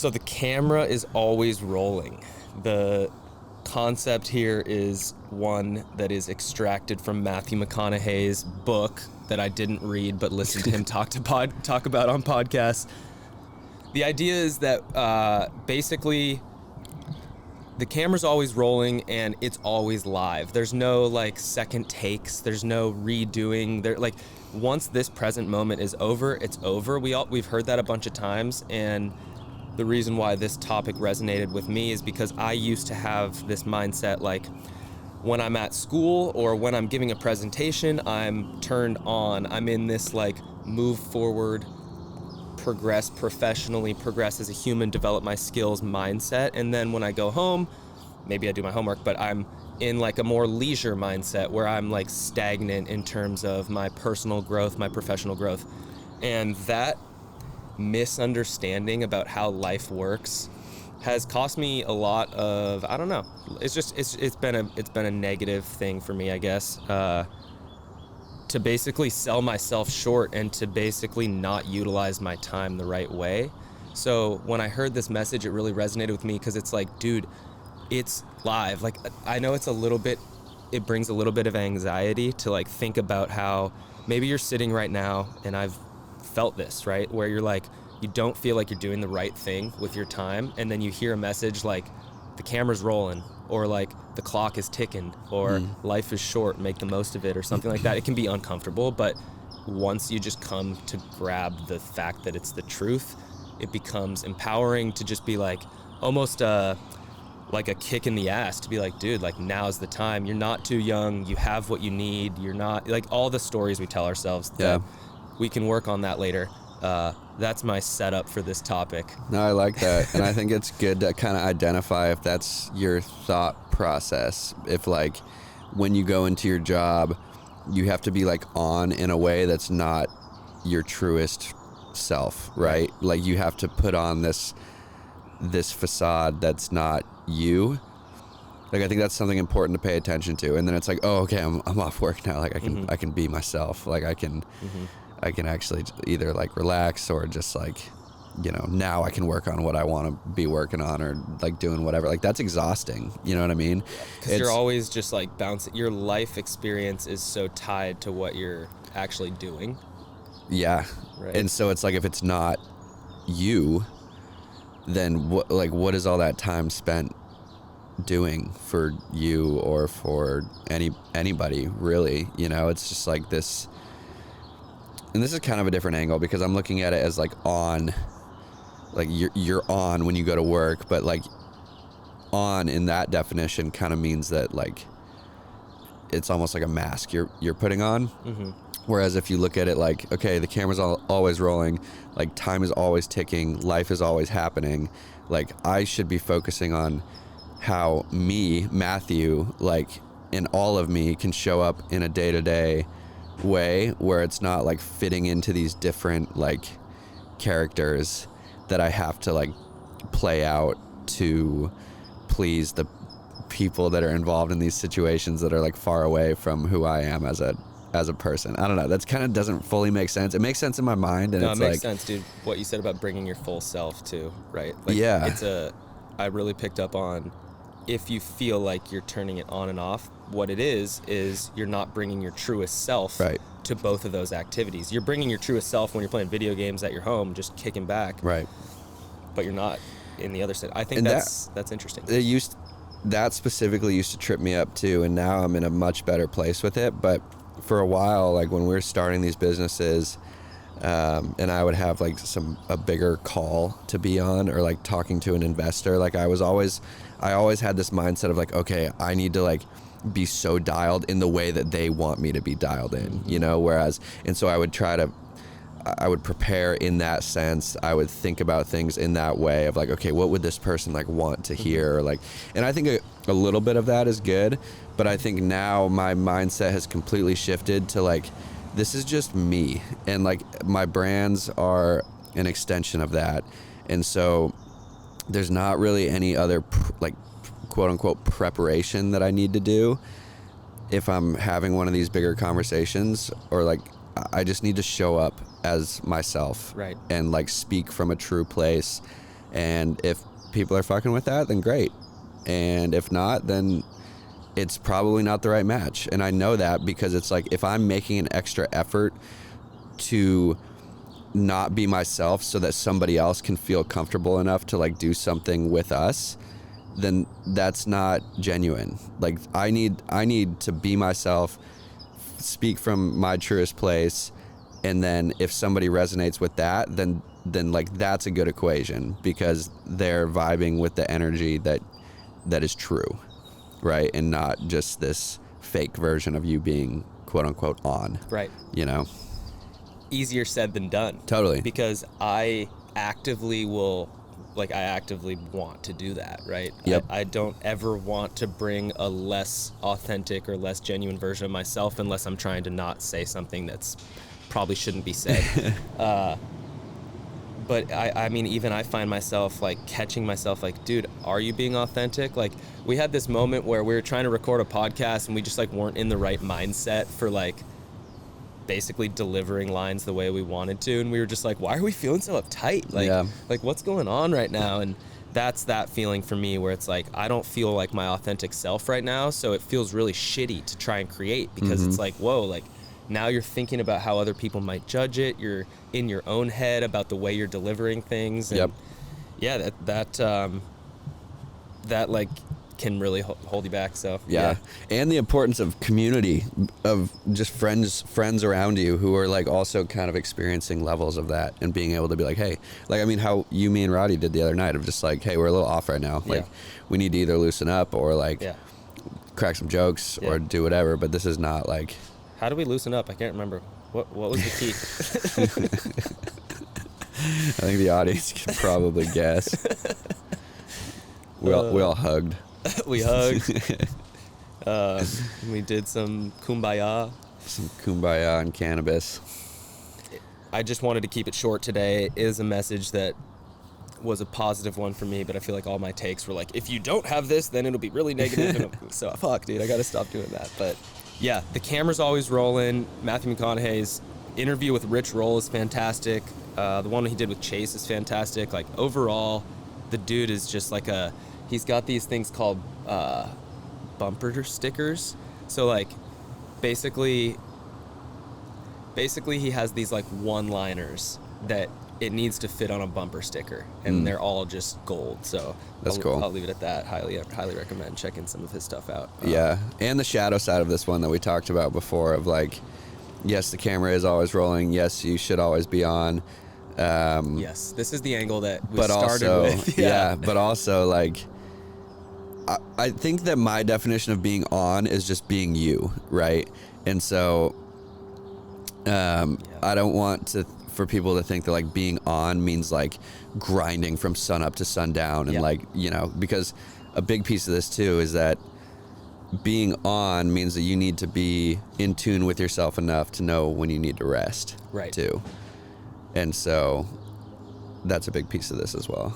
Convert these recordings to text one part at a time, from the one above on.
So the camera is always rolling. The concept here is one that is extracted from Matthew McConaughey's book that I didn't read but listened to him talk about on podcasts. The idea is that basically the camera's always rolling and it's always live. There's no like second takes. There's no redoing. Once this present moment is over, it's over. We've heard that a bunch of times, and the reason why this topic resonated with me is because I used to have this mindset like when I'm at school or when I'm giving a presentation, I'm turned on. I'm in this like move forward, progress professionally, progress as a human, develop my skills mindset. And then when I go home, maybe I do my homework, but I'm in like a more leisure mindset where I'm like stagnant in terms of my personal growth, my professional growth. And that misunderstanding about how life works has cost me a lot of, I don't know, it's been a negative thing for me, I guess, to basically sell myself short and to basically not utilize my time the right way. So when I heard this message, it really resonated with me because it's like, dude, it's live. Like, I know it brings a little bit of anxiety to like think about how maybe you're sitting right now, and I've felt this, right? Where you're like, you don't feel like you're doing the right thing with your time. And then you hear a message like the camera's rolling, or like the clock is ticking, or life is short, make the most of it, or something like that. It can be uncomfortable, but once you just come to grab the fact that it's the truth, it becomes empowering to just be like almost like a kick in the ass to be like, dude, like now's the time. You're not too young. You have what you need. You're not like all the stories we tell ourselves that we can work on that later. That's my setup for this topic. No, I like that. And I think it's good to kind of identify if that's your thought process. If like when you go into your job, you have to be like on in a way that's not your truest self, right? Like you have to put on this facade that's not you. Like I think that's something important to pay attention to. And then it's like, oh, okay, I'm off work now. Like I can be myself. Like I can actually either like relax or just like, you know, now I can work on what I want to be working on, or like doing whatever. Like that's exhausting. You know what I mean? Because you're always just like bouncing. Your life experience is so tied to what you're actually doing. Yeah. Right. And so it's like, if it's not you, then what is all that time spent doing for you or for anybody really? You know, it's just like this. And this is kind of a different angle because I'm looking at it as like on, like you're on when you go to work, but like on in that definition kind of means that like it's almost like a mask you're putting on. Whereas if you look at it like, okay, the camera's always rolling, like time is always ticking, life is always happening, like I should be focusing on how me, Matthew, like in all of me can show up in a day-to-day way where it's not like fitting into these different like characters that I have to like play out to please the people that are involved in these situations that are like far away from who I am as a person. I don't know. That's kind of doesn't fully make sense. It makes sense in my mind, and no, it's it makes like, sense, dude. What you said about bringing your full self too, right? Like, yeah. I really picked up on, if you feel like you're turning it on and off, what it is you're not bringing your truest self to both of those activities. You're bringing your truest self when you're playing video games at your home, just kicking back. Right. But you're not in the other side. I think and that's interesting. That specifically used to trip me up too, and now I'm in a much better place with it. But for a while, like when we were starting these businesses, and I would have like a bigger call to be on, or like talking to an investor, like I always had this mindset of like, okay, I need to like be so dialed in the way that they want me to be dialed in, you know, and so I would prepare in that sense. I would think about things in that way of like, okay, what would this person like want to hear? Or like, and I think a little bit of that is good, but I think now my mindset has completely shifted to like, this is just me, and like my brands are an extension of that. And so there's not really any other like quote unquote preparation that I need to do if I'm having one of these bigger conversations, or like I just need to show up as myself, right, and like speak from a true place And if people are fucking with that, then great. And if not, then it's probably not the right match. And I know that because it's like, if I'm making an extra effort to not be myself so that somebody else can feel comfortable enough to like do something with us, then that's not genuine. Like I need to be myself, speak from my truest place, and then if somebody resonates with that, then like that's a good equation because they're vibing with the energy that is true, right? And not just this fake version of you being quote unquote on. Right. You know? Easier said than done. Totally. Because I actively want to do that, right? Yep. I don't ever want to bring a less authentic or less genuine version of myself unless I'm trying to not say something that's probably shouldn't be said. But I mean, even I find myself like catching myself like, dude, are you being authentic? Like we had this moment where we were trying to record a podcast and we just like weren't in the right mindset for like basically delivering lines the way we wanted to, and we were just like, why are we feeling so uptight? Like what's going on right now? And that's that feeling for me where it's like I don't feel like my authentic self right now, so it feels really shitty to try and create because it's like, whoa, like now you're thinking about how other people might judge it, you're in your own head about the way you're delivering things, and yeah, that like can really hold you back. So yeah. And the importance of community, of just friends around you who are like also kind of experiencing levels of that and being able to be like, hey, like I mean how you, me and Roddy did the other night of just like, hey, we're a little off right now, like we need to either loosen up or like crack some jokes or do whatever, but this is not like, how do we loosen up? I can't remember what was the key. I think the audience can probably guess. We all hugged. We hugged. We did some kumbaya. Some kumbaya and cannabis. I just wanted to keep it short today. It is a message that was a positive one for me, but I feel like all my takes were like, if you don't have this, then it'll be really negative. So fuck, dude, I gotta stop doing that. But yeah, the camera's always rolling. Matthew McConaughey's interview with Rich Roll is fantastic. The one he did with Chase is fantastic. Like overall, the dude is just like he's got these things called bumper stickers. So like basically he has these like one-liners that it needs to fit on a bumper sticker, and they're all just gold. So that's cool. I'll leave it at that. Highly recommend checking some of his stuff out. Yeah, and the shadow side of this one that we talked about before of like, yes, the camera is always rolling. Yes, you should always be on. Yes, this is the angle that we started also, with. Yeah, but also like, I think that my definition of being on is just being you, right? And so I don't want for people to think that like being on means like grinding from sun up to sundown and like, you know, because a big piece of this too is that being on means that you need to be in tune with yourself enough to know when you need to rest, right? Too. And so that's a big piece of this as well.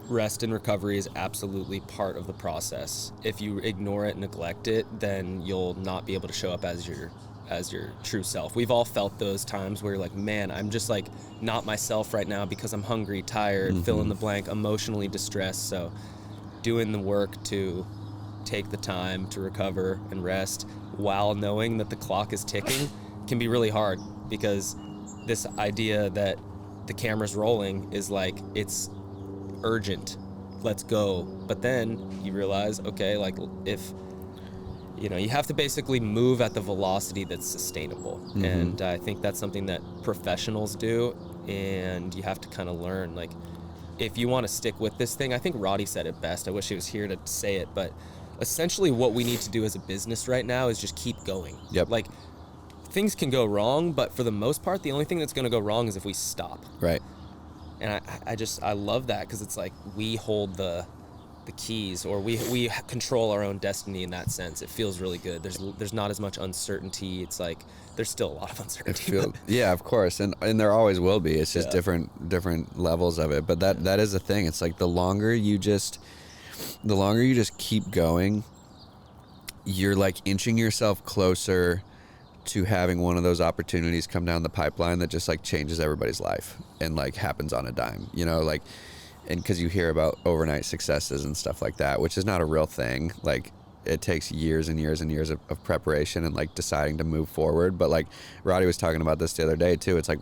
Rest and recovery is absolutely part of the process. If you ignore it, neglect it, then you'll not be able to show up as your true self. We've all felt those times where you're like, man, I'm just like not myself right now because I'm hungry, tired, fill in the blank, emotionally distressed. So doing the work to take the time to recover and rest while knowing that the clock is ticking can be really hard, because this idea that the camera's rolling is like, it's urgent, let's go. But then you realize, okay, like if you know, you have to basically move at the velocity that's sustainable. And I think that's something that professionals do, and you have to kind of learn, like, if you want to stick with this thing. I think Roddy said it best. I wish he was here to say it, but essentially what we need to do as a business right now is just keep going. Yep. Like, things can go wrong, but for the most part, the only thing that's going to go wrong is if we stop. Right. And I love that, because it's like we hold the keys, or we control our own destiny in that sense. It feels really good. There's not as much uncertainty. It's like there's still a lot of uncertainty. Yeah, of course, and there always will be. It's just different levels of it. But that is the thing. It's like the longer you just keep going, you're like inching yourself closer to having one of those opportunities come down the pipeline that just like changes everybody's life and like happens on a dime, you know, like, and because you hear about overnight successes and stuff like that, which is not a real thing. Like, it takes years and years and years of preparation and like deciding to move forward. But like Roddy was talking about this the other day too. It's like,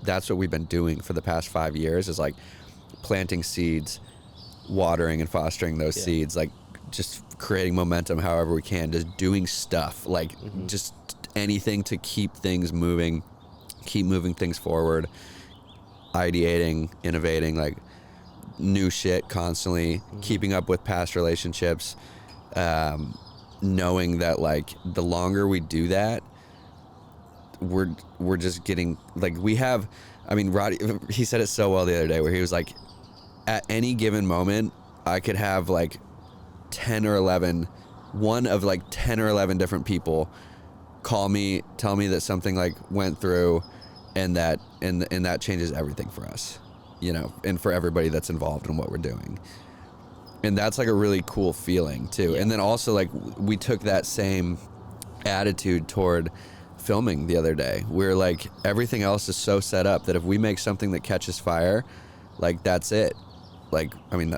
that's what we've been doing for the past 5 years, is like planting seeds, watering and fostering those seeds, like just creating momentum however we can, just doing stuff, like just anything to keep things moving, keep moving things forward, ideating, innovating, like new shit constantly, keeping up with past relationships, knowing that like the longer we do that, we're just getting like, we have, I mean, Roddy, he said it so well the other day where he was like, at any given moment I could have like 10 or 11, one of like 10 or 11 different people call me, tell me that something like went through, and that changes everything for us, you know, and for everybody that's involved in what we're doing. And that's like a really cool feeling too. And then also like we took that same attitude toward filming the other day. We're like, everything else is so set up that if we make something that catches fire, like that's it. Like, I mean,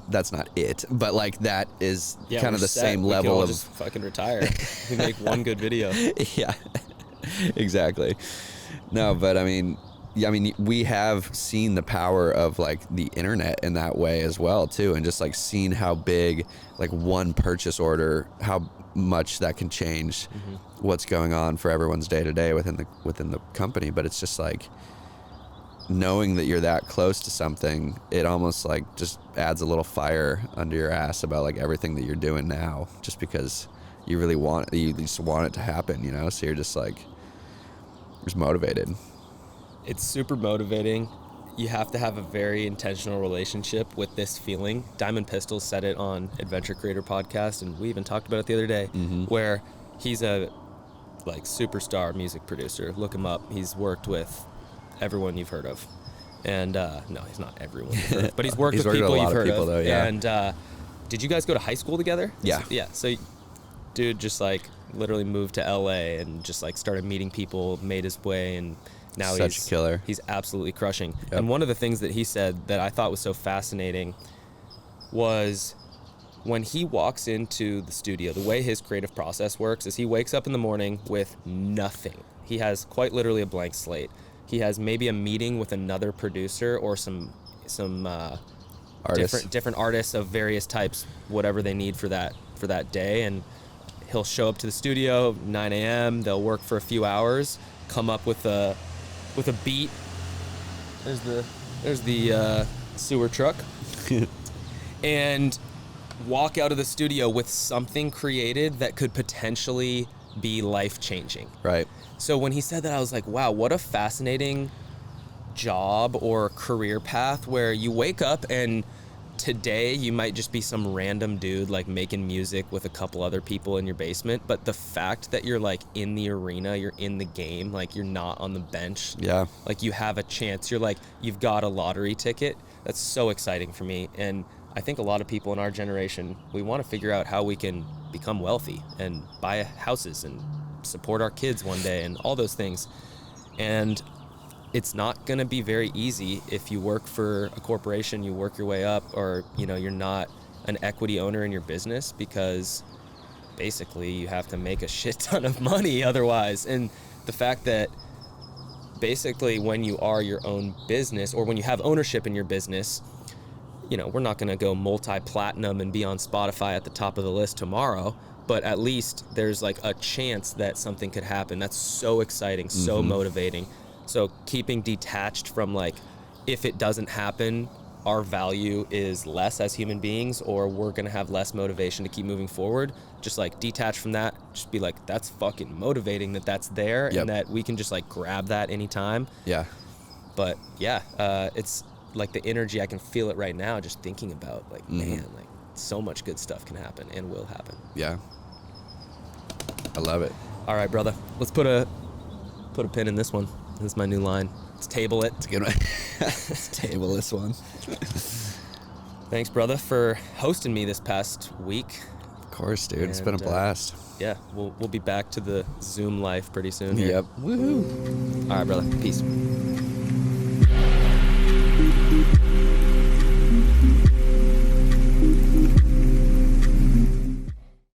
that's not it, but like that is kind of the same level we of just fucking retire. We make one good video. Yeah, exactly. No, but I mean, we have seen the power of like the internet in that way as well too, and just like seen how big like one purchase order, how much that can change what's going on for everyone's day to day within the company. But it's just like, knowing that you're that close to something, it almost like just adds a little fire under your ass about like everything that you're doing now, just because you really want it to happen, you know? So you're just like, just motivated. It's super motivating. You have to have a very intentional relationship with this feeling. Diamond Pistols said it on Adventure Creator Podcast, and we even talked about it the other day, where he's a like superstar music producer. Look him up. He's worked with everyone you've heard of. And no, he's not everyone you've heard of, but he's worked with people you've heard of. Though, yeah. And did you guys go to high school together? Yeah. Yeah. So dude just like literally moved to LA and just like started meeting people, made his way, and now he's a killer. He's absolutely crushing. Yep. And one of the things that he said that I thought was so fascinating was when he walks into the studio, the way his creative process works is he wakes up in the morning with nothing. He has quite literally a blank slate. He has maybe a meeting with another producer or some different artists of various types, whatever they need for that day, and he'll show up to the studio 9 a.m. They'll work for a few hours, come up with a beat. There's the sewer truck, and walk out of the studio with something created that could potentially be life-changing. Right. So when he said that, I was like, wow, what a fascinating job or career path, where you wake up and today you might just be some random dude like making music with a couple other people in your basement, but the fact that you're like in the arena, you're in the game, like you're not on the bench. Yeah. Like you have a chance. You're like, you've got a lottery ticket. That's so exciting for me. And I think a lot of people in our generation, we want to figure out how we can become wealthy and buy houses and support our kids one day and all those things. And it's not going to be very easy if you work for a corporation, you work your way up, or, you know, you're not an equity owner in your business, because basically you have to make a shit ton of money otherwise. And the fact that basically when you are your own business, or when you have ownership in your business, you know, we're not going to go multi-platinum and be on Spotify at the top of the list tomorrow, but at least there's like a chance that something could happen. That's so exciting, so motivating. So keeping detached from like, if it doesn't happen, our value is less as human beings, or we're going to have less motivation to keep moving forward. Just like detach from that, just be like, that's fucking motivating that that's there, and that we can just like grab that anytime. Yeah. But yeah, it's like the energy, I can feel it right now just thinking about like, man, like so much good stuff can happen and will happen. Yeah. I love it. All right, brother, let's put a pin in this one. This is my new line. Let's table it. It's a good one. Let's table this one. Thanks, brother, for hosting me this past week. Of course, dude. It's been a blast. Yeah, we'll be back to the Zoom life pretty soon here. Yep. Woohoo. All right, brother. Peace.